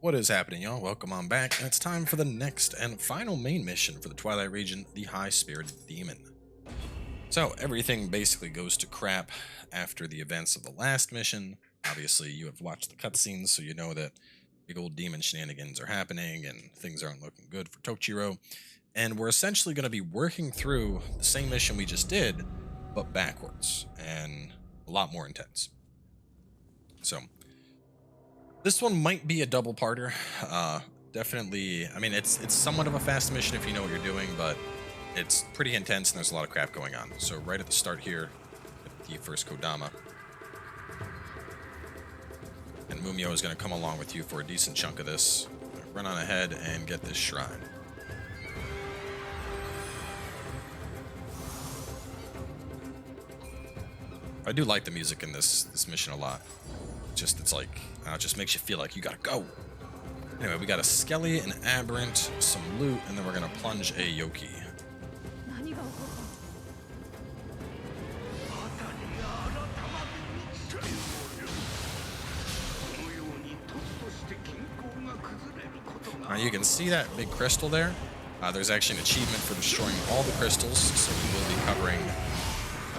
What is happening, y'all? Welcome on back, and it's time for the next and final main mission for the Twilight region, the High-Spirited Demon. So, everything basically goes to crap after the events of the last mission. Obviously, you have watched the cutscenes, so you know that big old demon shenanigans are happening, and things aren't looking good for Tochiro. And we're essentially going to be working through the same mission we just did, but backwards, and a lot more intense. So, this one might be a double-parter. Definitely, I mean, it's somewhat of a fast mission if you know what you're doing, but it's pretty intense and there's a lot of crap going on. So right at the start here, the first Kodama. And Mumio is going to come along with you for a decent chunk of this. Run on ahead and get this shrine. I do like the music in this mission a lot. It's like, it just makes you feel like you gotta go. Anyway, we got a Skelly, an Aberrant, some loot, and then we're gonna plunge a Yokai. Now you can see that big crystal there. There's actually an achievement for destroying all the crystals, so we will be covering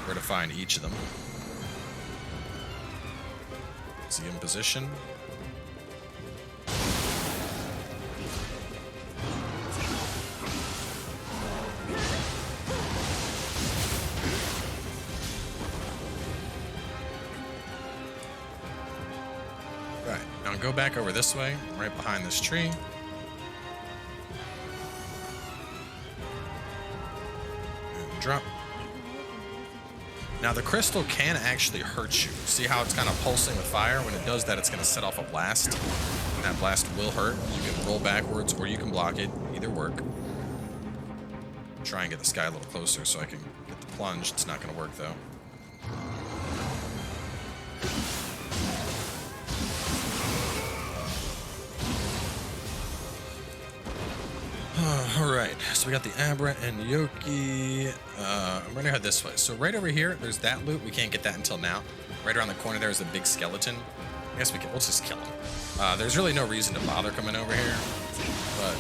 where to find each of them. Is he in position? Right, now go back over this way, right behind this tree. And drop. Now the crystal can actually hurt you. See how it's kind of pulsing with fire? When it does that, it's going to set off a blast. And that blast will hurt. You can roll backwards or you can block it. Either work. Try and get this guy a little closer so I can get the plunge. It's not going to work though. Alright, so we got the Aberrant and Yokai. I'm gonna head this way. So right over here, there's that loot. We can't get that until now. Right around the corner there is a big skeleton. I guess we'll just kill him. There's really no reason to bother coming over here, but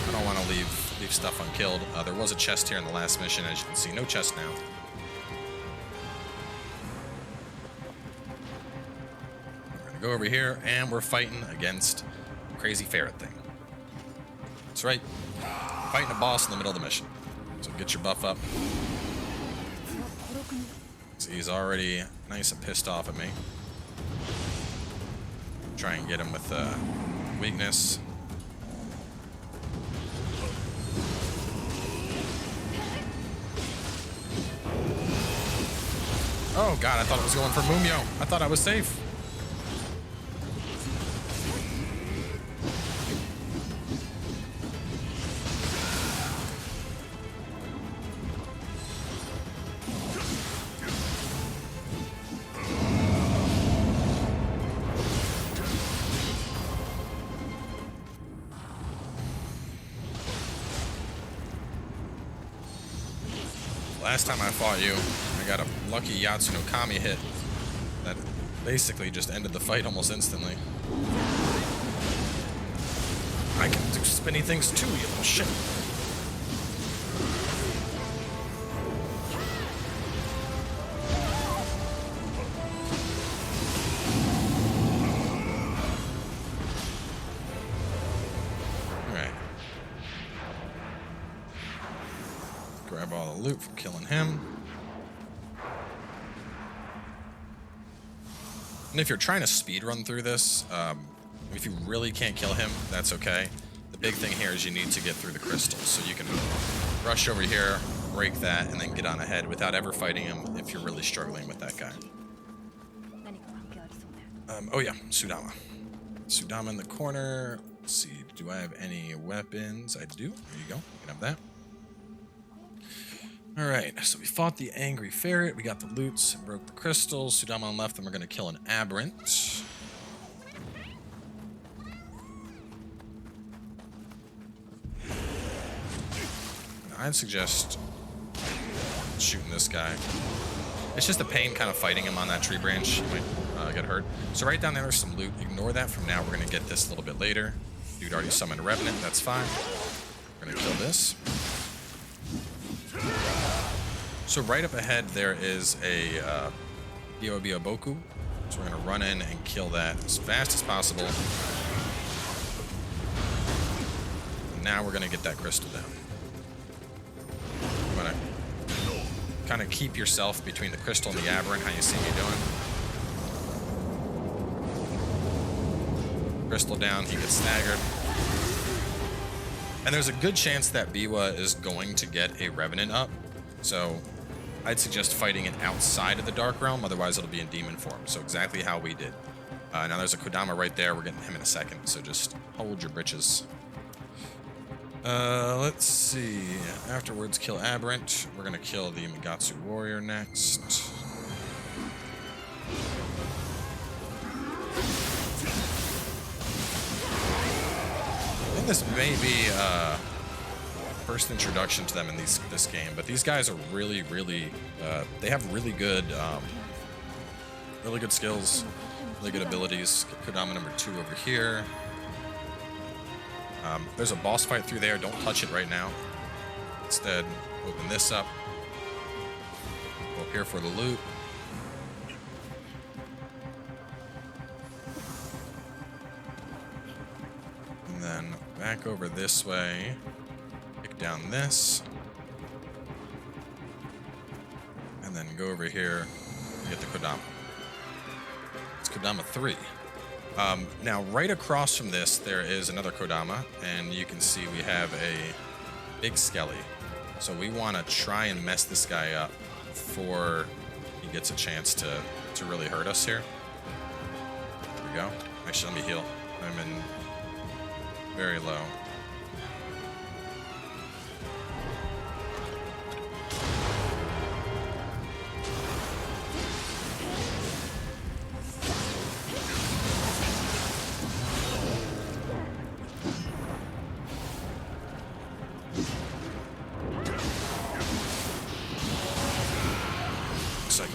I don't want to leave stuff unkilled. There was a chest here in the last mission, as you can see. No chest now. We're gonna go over here, and we're fighting against a crazy ferret thing. That's right. Fighting a boss in the middle of the mission. So get your buff up. So he's already nice and pissed off at me. Try and get him with weakness. Oh god, I thought it was going for Mumio. I thought I was safe. Last time I fought you, I got a lucky Yatsu no Kami hit that basically just ended the fight almost instantly. I can do spinny things too, you little shit. Grab all the loot from killing him. And if you're trying to speed run through this, if you really can't kill him, that's okay. The big thing here is you need to get through the crystals. So you can rush over here, break that, and then get on ahead without ever fighting him if you're really struggling with that guy. Oh yeah, Sudama. Sudama in the corner. Let's see, do I have any weapons? I do. There you go. You can have that. Alright, so we fought the angry ferret, we got the loots, broke the crystals, Sudama on left, and we're going to kill an Aberrant. I'd suggest shooting this guy. It's just a pain kind of fighting him on that tree branch. You might get hurt. So right down there's some loot. Ignore that from now. We're going to get this a little bit later. Dude already summoned a Revenant. That's fine. We're going to kill this. So right up ahead there is a Boku. So we're going to run in and kill that as fast as possible. And now we're going to get that crystal down. You want to kind of keep yourself between the crystal and the aberrant, how you see me doing. Crystal down, he gets staggered. And there's a good chance that Biwa is going to get a Revenant up. So I'd suggest fighting it outside of the Dark Realm, otherwise it'll be in demon form. So exactly how we did. Now there's a Kodama right there. We're getting him in a second, so just hold your britches. Let's see. Afterwards, kill Aberrant. We're gonna kill the Magatsu Warrior next. I think this may be first introduction to them in this game, but these guys are really they have really good skills, really good abilities. Kodama number 2 over here. There's a boss fight through there. Don't touch it right now. Instead, open this up. Go up here for the loot. And then back over this way. Pick down this. And then go over here and get the Kodama. It's Kodama 3. Now, right across from this, there is another Kodama, and you can see we have a big Skelly. So we want to try and mess this guy up before he gets a chance to really hurt us here. There we go. Actually, let me heal. I'm in very low.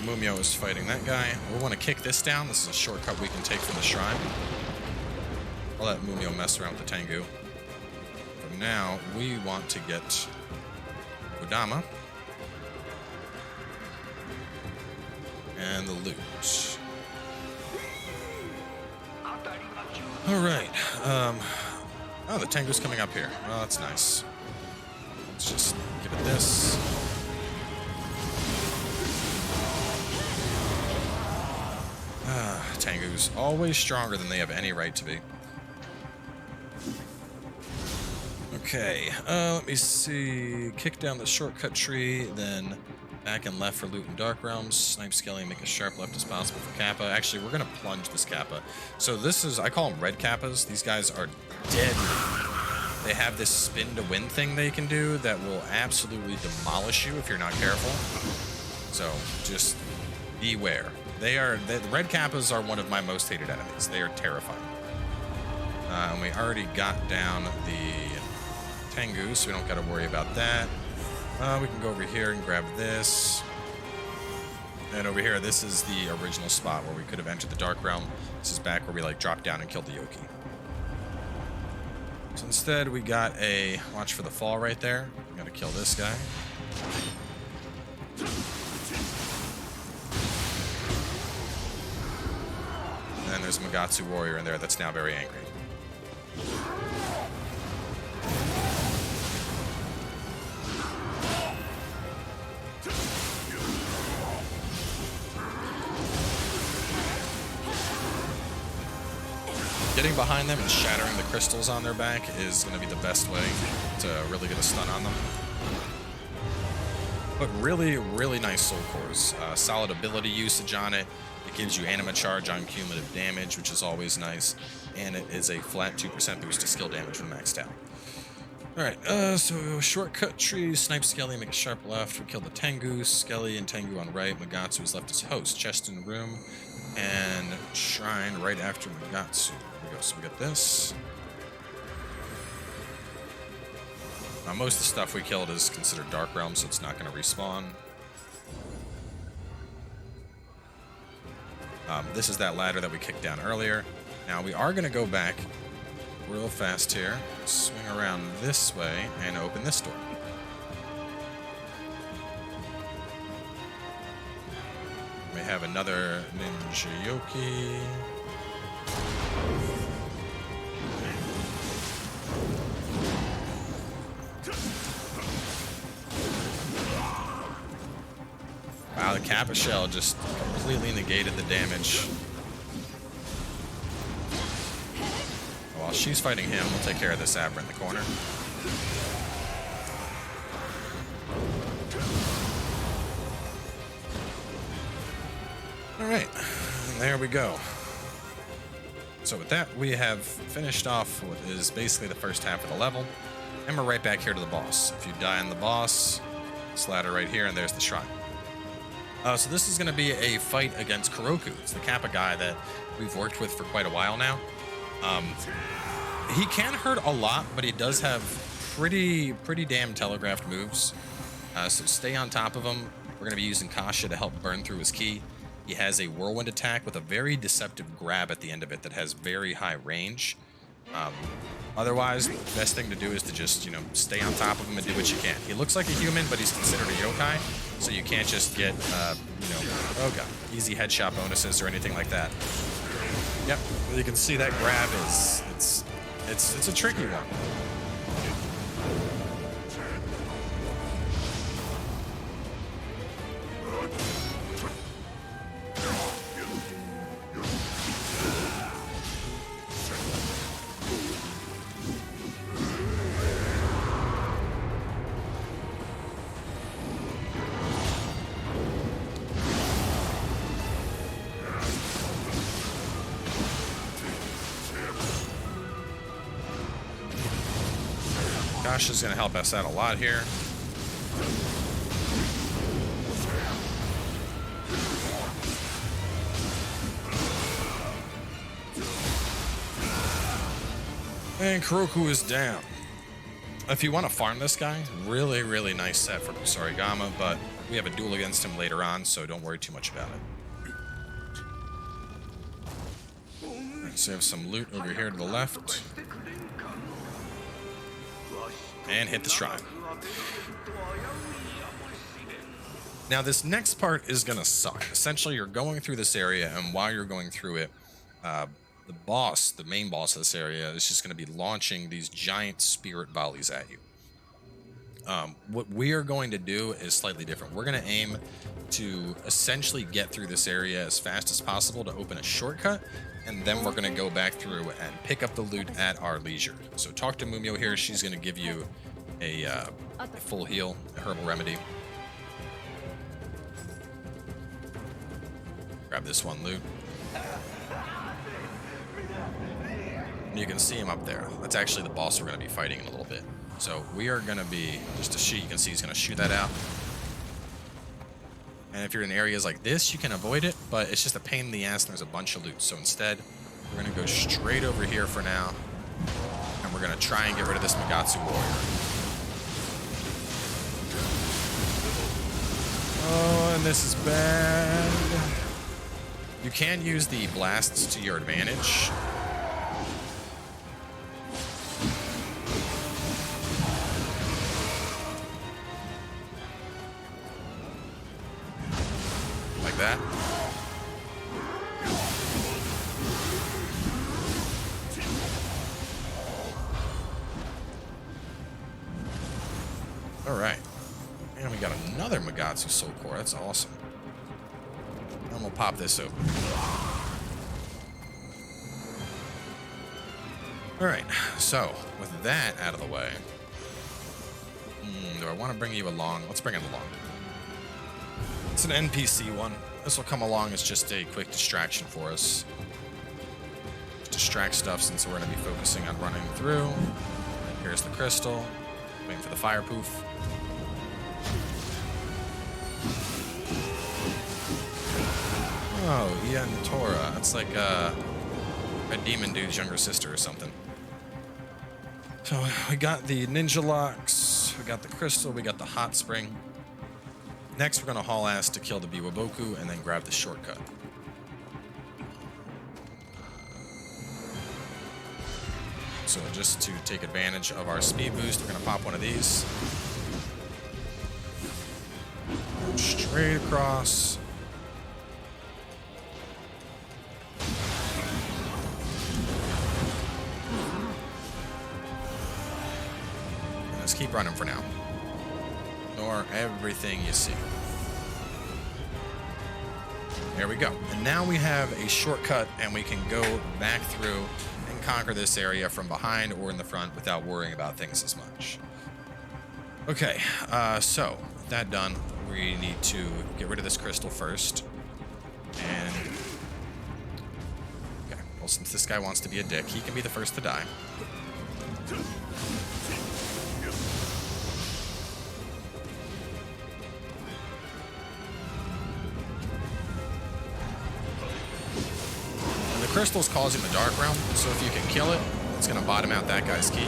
Mumio is fighting that guy. We want to kick this down. This is a shortcut we can take from the shrine. I'll let Mumio mess around with the Tengu. For now, we want to get Kodama. And the loot. Alright. Oh, the Tengu's coming up here. Well, that's nice. Let's just give it this. Tengu's always stronger than they have any right to be. Okay, let me see. Kick down the shortcut tree, then back and left for loot and dark realms. Snipe Skelly, make as sharp left as possible for Kappa. Actually, we're gonna plunge this Kappa. So this is, I call them red Kappas. These guys are deadly. They have this spin to win thing they can do that will absolutely demolish you if you're not careful. So just beware. The red Kappas are one of my most hated enemies. They are terrifying. And we already got down the Tengu, so we don't got to worry about that. We can go over here and grab this. And over here, this is the original spot where we could have entered the Dark Realm. This is back where we like dropped down and killed the Yokai. So instead, we got a watch for the fall right there. We got to kill this guy. And there's a Magatsu Warrior in there that's now very angry. Getting behind them and shattering the crystals on their back is going to be the best way to really get a stun on them. But really nice soul cores. Solid ability usage on it. It gives you anima charge on cumulative damage, which is always nice. And it is a flat 2% boost to skill damage when maxed out. Alright, so shortcut tree, snipe Skelly, make a sharp left. We killed the Tengu, Skelly and Tengu on right. Magatsu is left as host. Chest in the room. And shrine right after Magatsu. There we go. So we got this. Most of the stuff we killed is considered Dark Realm, so it's not going to respawn. This is that ladder that we kicked down earlier. Now we are going to go back real fast here, swing around this way, and open this door. We have another ninja yoki. Wow, the Kappa shell just completely negated the damage. While she's fighting him, we'll take care of this Abra in the corner. Alright, and there we go. So with that, we have finished off what is basically the first half of the level, and we're right back here to the boss. If you die on the boss, this ladder right here, and there's the shrine. So this is going to be a fight against Karoku. It's the Kappa guy that we've worked with for quite a while now. He can hurt a lot, but he does have pretty damn telegraphed moves. So stay on top of him. We're going to be using Kasha to help burn through his ki. He has a whirlwind attack with a very deceptive grab at the end of it that has very high range. Otherwise, the best thing to do is to just, stay on top of him and do what you can. He looks like a human, but he's considered a yokai, so you can't just get, oh god, easy headshot bonuses or anything like that. Yep, you can see that grab it's a tricky one. Kasha's going to help us out a lot here. And Karoku is down. If you want to farm this guy, really nice set for Kusarigama, but we have a duel against him later on, so don't worry too much about it. Let's have some loot over here to the left. And hit the shrine. Now this next part is gonna suck. Essentially, you're going through this area, and while you're going through it, the main boss of this area, is just gonna be launching these giant spirit volleys at you. What we are going to do is slightly different. We're gonna aim to essentially get through this area as fast as possible to open a shortcut, and then we're going to go back through and pick up the loot at our leisure. So talk to Mumio here. She's going to give you a full heal, a herbal remedy. Grab this one loot. And you can see him up there. That's actually the boss we're going to be fighting in a little bit. So we are going to be, just a shoot, you can see he's going to shoot that out. And if you're in areas like this, you can avoid it, but it's just a pain in the ass and there's a bunch of loot. So instead, we're going to go straight over here for now, and we're going to try and get rid of this Magatsu warrior. Oh, and this is bad. You can use the blasts to your advantage. That. All right, and we got another Magatsu Soul Core. That's awesome. And we'll pop this open. All right, so with that out of the way, do I want to bring you along? Let's bring him along. It's an NPC one. This will come along as just a quick distraction for us. Distract stuff since we're going to be focusing on running through. Here's the crystal. Waiting for the fire poof. Oh, Ian Tora. That's like a demon dude's younger sister or something. So we got the ninja locks, we got the crystal, we got the hot spring. Next, we're going to haul ass to kill the Biwaboku and then grab the shortcut. So just to take advantage of our speed boost, we're going to pop one of these. Straight across. And let's keep running for now. Ignore everything you see. There we go. And now we have a shortcut and we can go back through and conquer this area from behind or in the front without worrying about things as much. Okay, so with that done, we need to get rid of this crystal first. And okay, well, since this guy wants to be a dick, he can be the first to die. Crystal's causing the Dark Realm, so if you can kill it, it's going to bottom out that guy's key.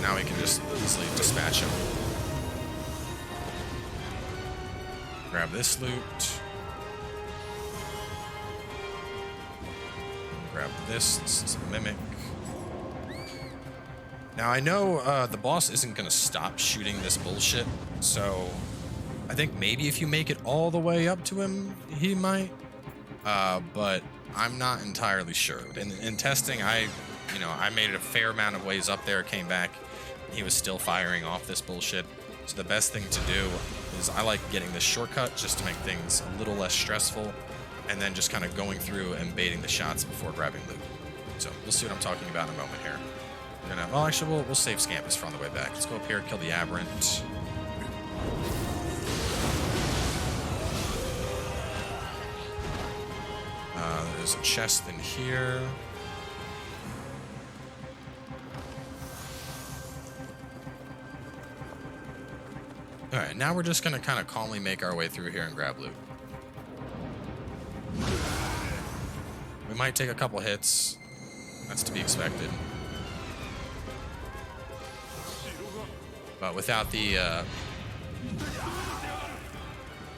Now we can just easily dispatch him. Grab this loot. Grab this. This is a mimic. Now I know the boss isn't going to stop shooting this bullshit, so I think maybe if you make it all the way up to him, he might. But I'm not entirely sure. In testing, I made it a fair amount of ways up there, came back, and he was still firing off this bullshit. So the best thing to do is I like getting this shortcut just to make things a little less stressful, and then just kind of going through and baiting the shots before grabbing loot. So we'll see what I'm talking about in a moment here. We're gonna, well, actually, we'll save Scampus for on the way back. Let's go up here, kill the Aberrant. There's a chest in here. Alright, now we're just going to kind of calmly make our way through here and grab loot. We might take a couple hits. That's to be expected. But without the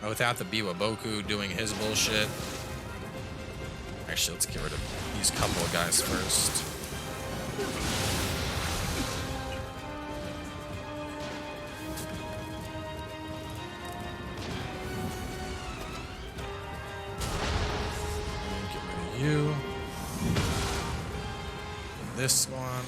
Biwaboku doing his bullshit. Actually, let's get rid of these couple of guys first. Get rid of you. This one.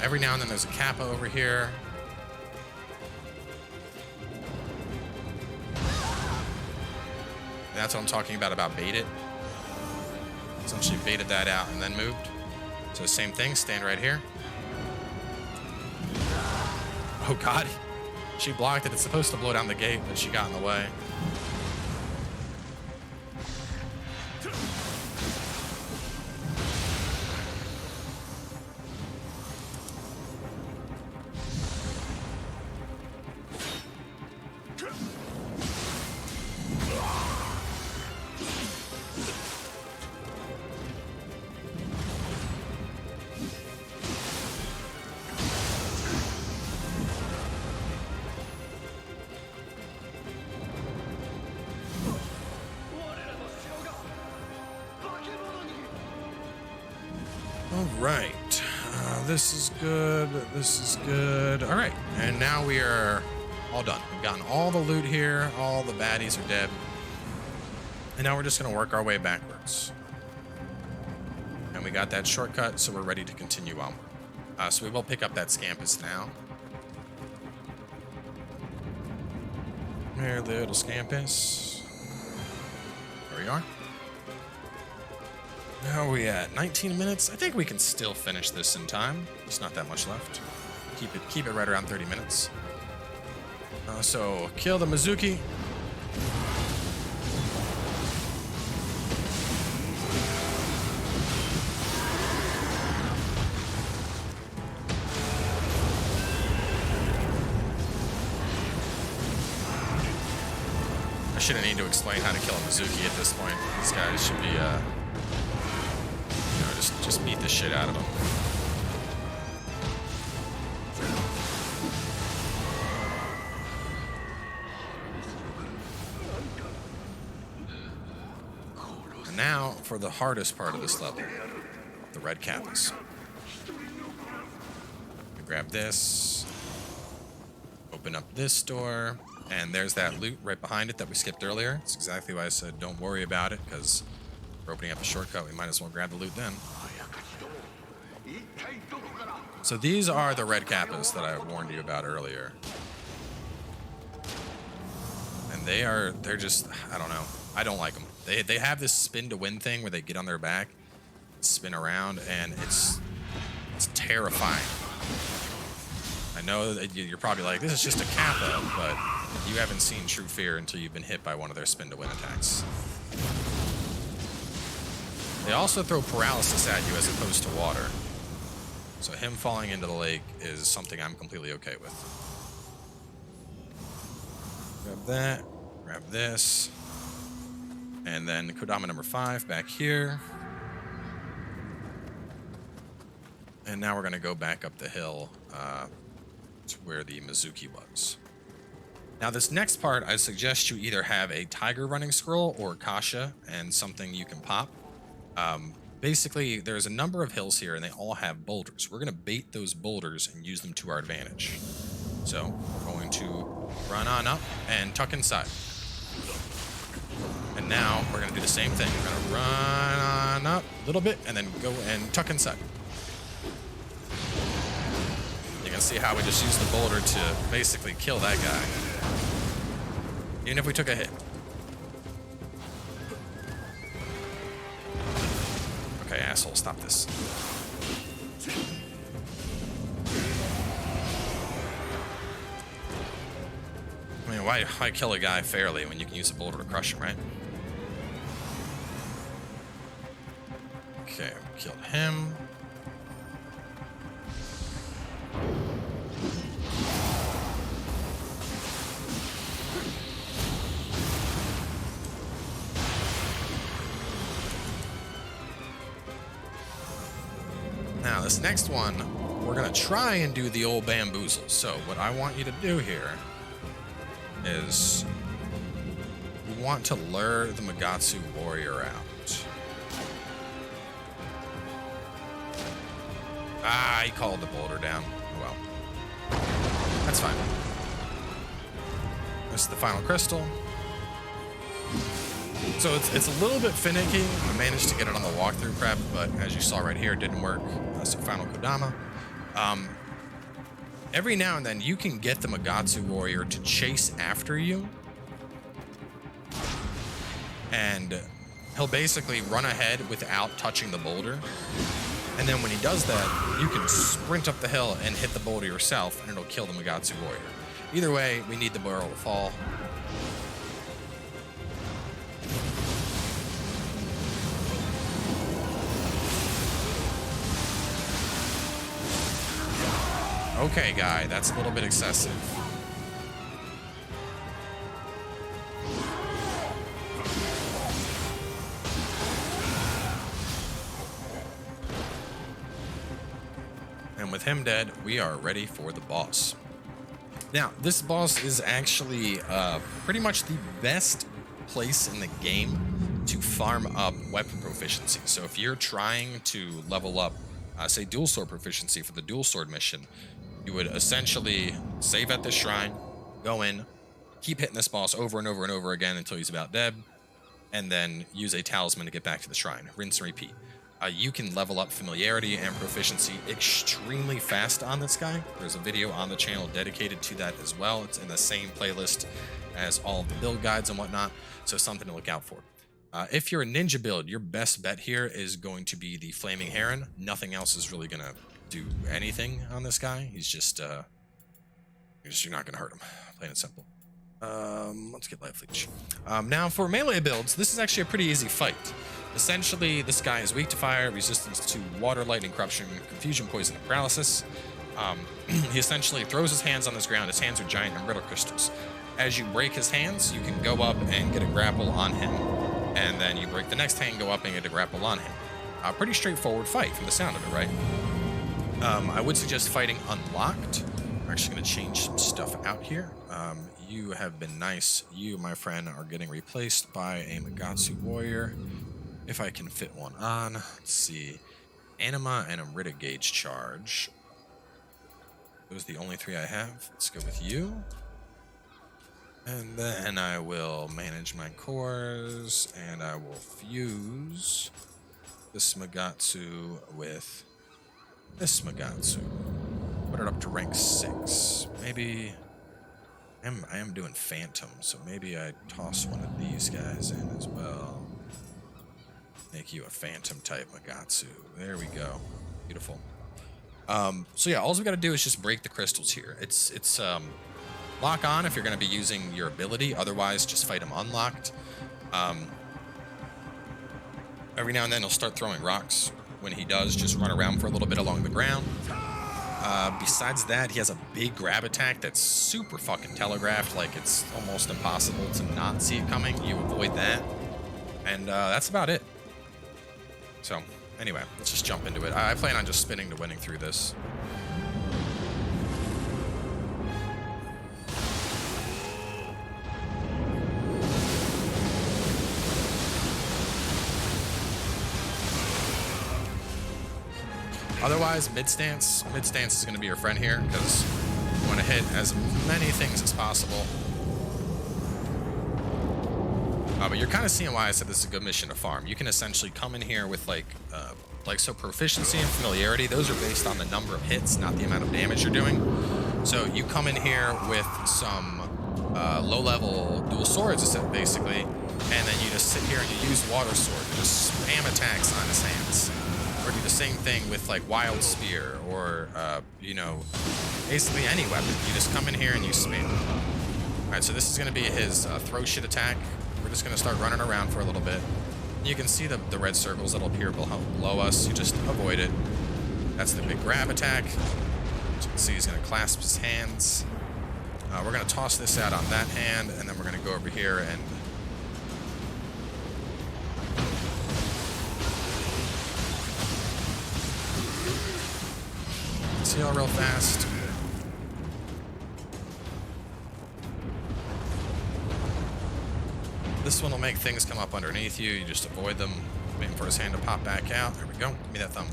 Every now and then there's a Kappa over here. And that's what I'm talking about bait it. Essentially baited that out and then moved. So same thing, stand right here. Oh god. She blocked it. It's supposed to blow down the gate, but she got in the way. Alright, this is good, this is good. Alright, and now we are all done. We've gotten all the loot here, all the baddies are dead. And now we're just going to work our way backwards. And we got that shortcut, so we're ready to continue onward. So we will pick up that Scampus now. Here, little Scampus. There we are. How are we at? 19 minutes? I think we can still finish this in time. There's not that much left. Keep it right around 30 minutes. So kill the Mizuki. I shouldn't need to explain how to kill a Mizuki at this point. These guys should be, just beat the shit out of them. And now for the hardest part of this level, the red kappas. Grab this, open up this door, and there's that loot right behind it that we skipped earlier. It's exactly why I said don't worry about it, because we're opening up a shortcut. We might as well grab the loot then. So these are the red kappas that I warned you about earlier. And they're just, I don't know. I don't like them. They have this spin to win thing where they get on their back, spin around, and it's terrifying. I know that you're probably like, this is just a kappa, but you haven't seen true fear until you've been hit by one of their spin to win attacks. They also throw paralysis at you as opposed to water. So him falling into the lake is something I'm completely okay with. Grab that, grab this, and then Kodama number 5 back here. And now we're going to go back up the hill to where the Mizuki was. Now this next part, I suggest you either have a tiger running scroll or Kasha and something you can pop. Basically, there's a number of hills here and they all have boulders. We're going to bait those boulders and use them to our advantage. So we're going to run on up and tuck inside. And now we're going to do the same thing. We're going to run on up a little bit and then go and tuck inside. You can see how we just used the boulder to basically kill that guy. Even if we took a hit. Okay, asshole, stop this. I mean, why kill a guy fairly when you can use a boulder to crush him, right? Okay, we killed him. Now, this next one, we're going to try and do the old bamboozle. So, what I want you to do here is we want to lure the Magatsu warrior out. Ah, he called the boulder down. Well, that's fine. This is the final crystal. So it's a little bit finicky. I managed to get it on the walkthrough prep, but as you saw right here, it didn't work. So final Kodama. Every now and then, you can get the Magatsu warrior to chase after you. And he'll basically run ahead without touching the boulder. And then when he does that, you can sprint up the hill and hit the boulder yourself, and it'll kill the Magatsu warrior. Either way, we need the barrel to fall. Okay, guy, that's a little bit excessive. And with him dead, we are ready for the boss. Now, this boss is actually pretty much the best place in the game to farm up weapon proficiency. So if you're trying to level up, say, dual sword proficiency for the dual sword mission, you would essentially save at this shrine, go in, keep hitting this boss over and over and over again until he's about dead, and then use a talisman to get back to the shrine. Rinse and repeat. You can level up familiarity and proficiency extremely fast on this guy. There's a video on the channel dedicated to that as well. It's in the same playlist as all of the build guides and whatnot, so something to look out for. If you're a ninja build, your best bet here is going to be the Flaming Heron. Nothing else is really going to do anything on this guy. He's just, you're not going to hurt him. Plain and simple. Let's get Life Leech. Now, for melee builds, this is actually a pretty easy fight. Essentially, this guy is weak to fire, resistance to water, lightning, corruption, confusion, poison, and paralysis. He essentially throws his hands on this ground. His hands are giant Amrita crystals. As you break his hands, you can go up and get a grapple on him, and then you break the next hand, go up and get a grapple on him. Pretty straightforward fight from the sound of it, right? I would suggest fighting unlocked. I'm actually going to change some stuff out here. You have been nice. You, my friend, are getting replaced by a Magatsu warrior. If I can fit one on. Let's see. Anima and Amrita gauge charge. Those are the only 3 I have. Let's go with you. And then I will manage my cores, and I will fuse this Magatsu with this Magatsu. Put it up to rank 6. Maybe I am doing Phantom, so maybe I toss one of these guys in as well. Make you a Phantom type Magatsu. There we go. Beautiful. So yeah, all we got to do is just break the crystals here. It's lock on if you're going to be using your ability. Otherwise, just fight him unlocked. Every now and then he'll start throwing rocks. When he does, just run around for a little bit along the ground. Besides that, he has a big grab attack that's super fucking telegraphed. Like, it's almost impossible to not see it coming. You avoid that. And that's about it. So, anyway, let's just jump into it. I plan on just spinning to winning through this. Otherwise, mid-stance is going to be your friend here, because you want to hit as many things as possible. But you're kind of seeing why I said this is a good mission to farm. You can essentially come in here with so proficiency and familiarity. Those are based on the number of hits, not the amount of damage you're doing. So you come in here with some low-level dual swords, basically, and then you just sit here and you use water sword and just spam attacks on his hands. Or do the same thing with like wild spear or basically any weapon. You just come in here and you spam. All right, so this is going to be his throw shit attack. We're just going to start running around for a little bit. You can see the red circles that'll appear below us. You just avoid it. That's the big grab attack. As you can see, he's going to clasp his hands. We're going to toss this out on that hand, and then we're going to go over here and heal real fast. This one will make things come up underneath you. You just avoid them, waiting for his hand to pop back out. There we go. Give me that thumb.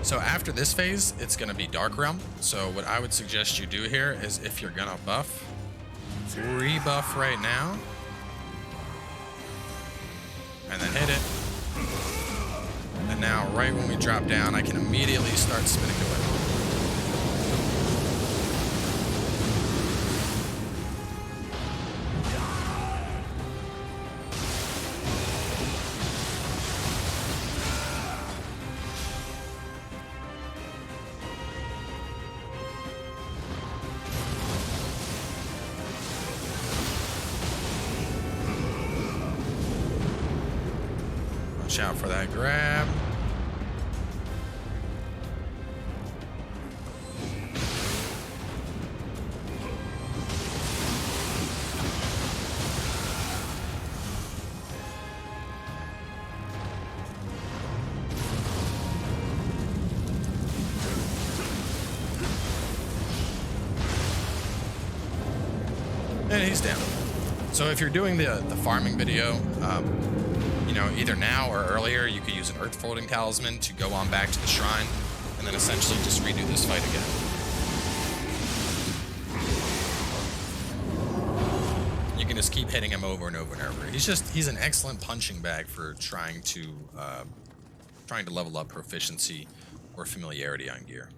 So after this phase, it's going to be Dark Realm. So what I would suggest you do here is, if you're going to buff, rebuff right now. And then hit it. And now, right when we drop down, I can immediately start spinning away. Watch out for that grab. And he's down. So if you're doing the farming video, either now or earlier, you could use an earth folding talisman to go on back to the shrine, and then essentially just redo this fight again. You can just keep hitting him over and over and over. He's an excellent punching bag for trying to level up proficiency or familiarity on gear.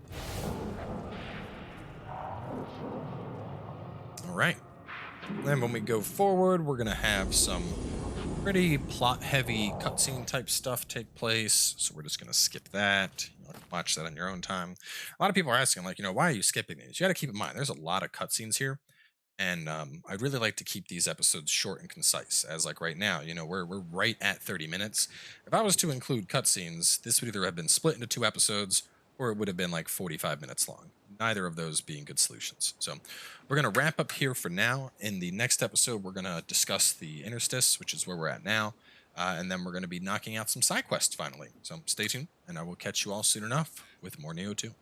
All right. Then when we go forward, we're gonna have some pretty plot-heavy cutscene type stuff take place, so we're just gonna skip that. You can watch that on your own time. A lot of people are asking, why are you skipping these? You got to keep in mind, there's a lot of cutscenes here. And I'd really like to keep these episodes short and concise, as like right now, we're right at 30 minutes. If I was to include cutscenes, this would either have been split into 2 episodes or it would have been like 45 minutes long. Neither of those being good solutions. So we're gonna wrap up here for now. In the next episode, we're gonna discuss the interstice, which is where we're at now. And then we're going to be knocking out some side quests finally. So stay tuned, and I will catch you all soon enough with more Nioh 2.